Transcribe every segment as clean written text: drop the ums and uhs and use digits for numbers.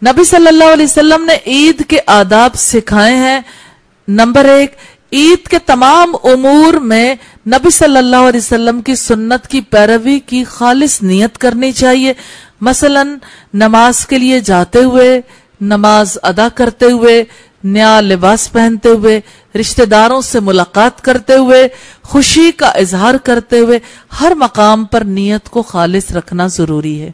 نبی صلی اللہ علیہ وسلم نے عید کے آداب سکھائے ہیں۔ نمبر 1، عید کے تمام امور میں نبی صلی اللہ علیہ وسلم کی سنت کی پیروی کی خالص نیت کرنی چاہیے۔ مثلا نماز کے لیے جاتے ہوئے، نماز ادا کرتے ہوئے، نیا لباس پہنتے ہوئے، رشتہ داروں سے ملاقات کرتے ہوئے، خوشی کا اظہار کرتے ہوئے، ہر مقام پر نیت کو خالص رکھنا ضروری ہے۔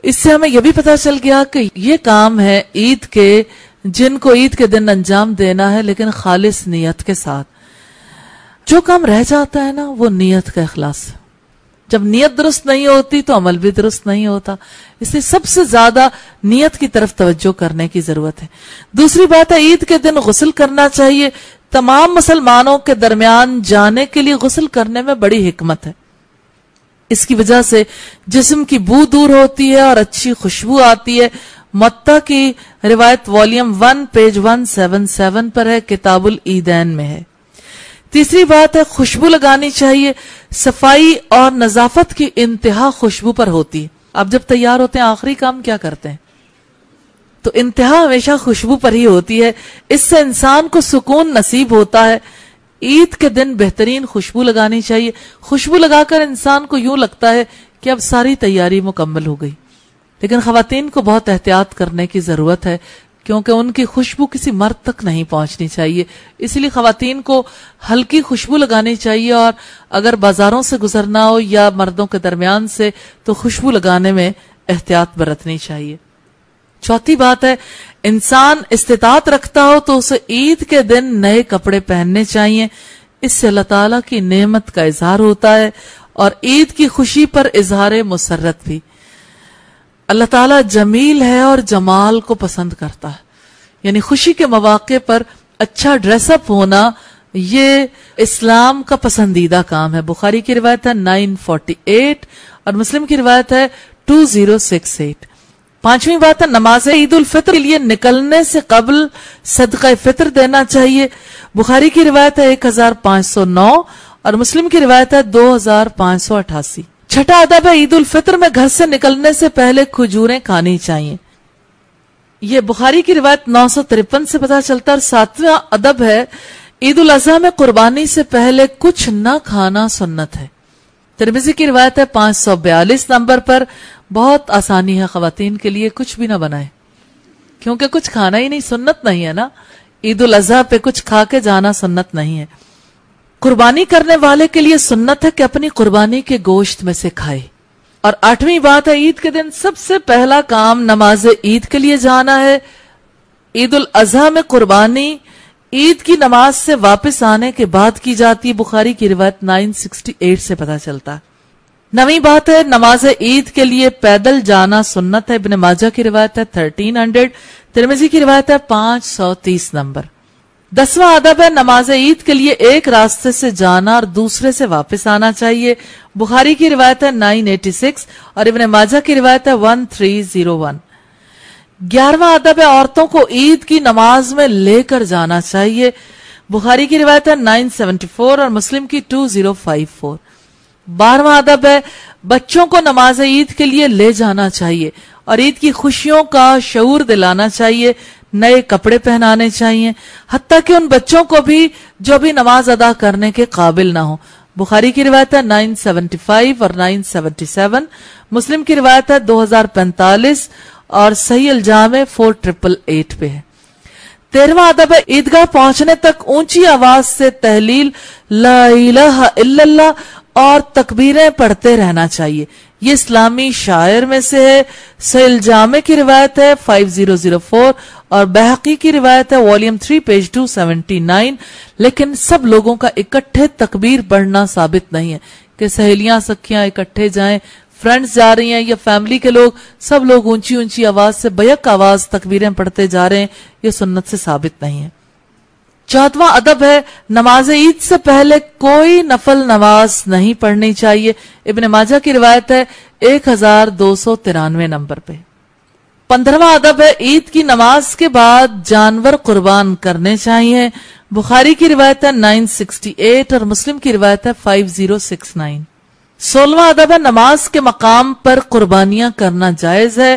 اس سے ہمیں یہ بھی پتہ چل گیا کہ یہ کام ہے عید کے جن کو عید کے دن انجام دینا ہے، لیکن خالص نیت کے ساتھ۔ جو کام رہ جاتا ہے نا، وہ نیت کا اخلاص ہے۔ جب نیت درست نہیں ہوتی تو عمل بھی درست نہیں ہوتا، اس لیے سب سے زیادہ نیت کی طرف توجہ کرنے کی ضرورت ہے۔ دوسری بات ہے، عید کے دن غسل کرنا چاہیے۔ تمام مسلمانوں کے درمیان جانے کے لیے غسل کرنے میں بڑی حکمت ہے۔ اس کی وجہ سے جسم کی بو دور ہوتی ہے اور اچھی خوشبو آتی ہے۔ متا کی روایت والیوم 1 پیج 177 پر ہے، کتاب العیدین میں ہے۔ تیسری بات ہے، خوشبو لگانی چاہیے۔ صفائی اور نظافت کی انتہا خوشبو پر ہوتی ہے۔ آپ جب تیار ہوتے ہیں آخری کام کیا کرتے ہیں؟ تو انتہا ہمیشہ خوشبو پر ہی ہوتی ہے۔ اس سے انسان کو سکون نصیب ہوتا ہے۔ عید کے دن بہترین خوشبو لگانی چاہیے۔ خوشبو لگا کر انسان کو یوں لگتا ہے کہ اب ساری تیاری مکمل ہو گئی، لیکن خواتین کو بہت احتیاط کرنے کی ضرورت ہے، کیونکہ ان کی خوشبو کسی مرد تک نہیں پہنچنی چاہیے۔ اس لیے خواتین کو ہلکی خوشبو لگانی چاہیے، اور اگر بازاروں سے گزرنا ہو یا مردوں کے درمیان سے تو خوشبو لگانے میں احتیاط برتنی چاہیے۔ چوتھی بات ہے، انسان استطاعت رکھتا ہو تو اسے عید کے دن نئے کپڑے پہننے چاہیے۔ اس سے اللہ تعالیٰ کی نعمت کا اظہار ہوتا ہے اور عید کی خوشی پر اظہار مسرت بھی۔ اللہ تعالیٰ جمیل ہے اور جمال کو پسند کرتا ہے، یعنی خوشی کے مواقع پر اچھا ڈریس اپ ہونا یہ اسلام کا پسندیدہ کام ہے۔ بخاری کی روایت ہے 948 اور مسلم کی روایت ہے 2068۔ پانچویں بات ہے، نماز عید الفطر کے لیے نکلنے سے قبل صدقہ فطر دینا چاہیے۔ بخاری کی روایت ہے 1509 اور مسلم کی روایت ہے 2588۔ چھٹا ادب ہے، عید الفطر میں گھر سے نکلنے سے پہلے کھجوریں کھانی چاہیے۔ یہ بخاری کی روایت 953 سے پتہ چلتا ہے۔ اور ساتواں ادب ہے، عید الاضحیٰ میں قربانی سے پہلے کچھ نہ کھانا سنت ہے۔ ترمذی کی روایت ہے 542 نمبر پر۔ بہت آسانی ہے خواتین کے لیے، کچھ بھی نہ بنائے، کیونکہ کچھ کھانا ہی نہیں، سنت نہیں ہے نا۔ عید الاضحیٰ پہ کچھ کھا کے جانا سنت نہیں ہے۔ قربانی کرنے والے کے لیے سنت ہے کہ اپنی قربانی کے گوشت میں سے کھائے۔ اور آٹھویں بات ہے، عید کے دن سب سے پہلا کام نماز عید کے لیے جانا ہے۔ عید الاضحیٰ میں قربانی عید کی نماز سے واپس آنے کے بعد کی جاتی ہے۔ بخاری کی روایت 968 سے پتہ چلتا ہے۔ نویں بات ہے، نماز عید کے لیے پیدل جانا سنت ہے۔ ابن ماجہ کی روایت ہے 1300، ترمذی کی روایت ہے 530 نمبر۔ 10واں ادب ہے، نماز عید کے لیے ایک راستے سے جانا اور دوسرے سے واپس آنا چاہیے۔ بخاری کی روایت ہے 986 اور ابن ماجہ کی روایت ہے 1301۔ 11واں ادب ہے، عورتوں کو عید کی نماز میں لے کر جانا چاہیے۔ بخاری کی روایت ہے 974 اور مسلم کی 2054۔ 12واں ادب ہے، بچوں کو نماز عید کے لیے لے جانا چاہیے اور عید کی خوشیوں کا شعور دلانا چاہیے۔ نئے کپڑے پہنانے چاہیے، حتیٰ کہ ان بچوں کو بھی جو بھی نماز ادا کرنے کے قابل نہ ہو۔ بخاری کی روایت ہے 975 اور 977، مسلم کی روایت ہے 2045 اور صحیح الجامع 4888 پہ ہے۔ 13واں ادب ہے، عیدگاہ پہنچنے تک اونچی آواز سے تحلیل لا الہ الا اللہ اور تکبیریں پڑھتے رہنا چاہیے۔ یہ اسلامی شاعر میں سے ہے۔ صحیح الجامع کی روایت ہے 5004 اور بہقی کی روایت ہے والیوم 3 پیج 279۔ لیکن سب لوگوں کا اکٹھے تکبیر پڑھنا ثابت نہیں ہے کہ سہیلیاں سکھیاں اکٹھے جائیں، فرینڈز جا رہی ہیں یا فیملی کے لوگ، سب لوگ اونچی اونچی آواز سے بیک آواز تکبیریں پڑھتے جا رہے ہیں، یہ سنت سے ثابت نہیں ہے۔ 14واں ادب ہے، نماز عید سے پہلے کوئی نفل نماز نہیں پڑھنی چاہیے۔ ابن ماجہ کی روایت ہے 1293 نمبر پہ۔ 15واں ادب ہے، عید کی نماز کے بعد جانور قربان کرنے چاہیے۔ بخاری کی روایت ہے 968 اور مسلم کی روایت ہے 5069۔ 16واں ادب ہے، نماز کے مقام پر قربانیاں کرنا جائز ہے۔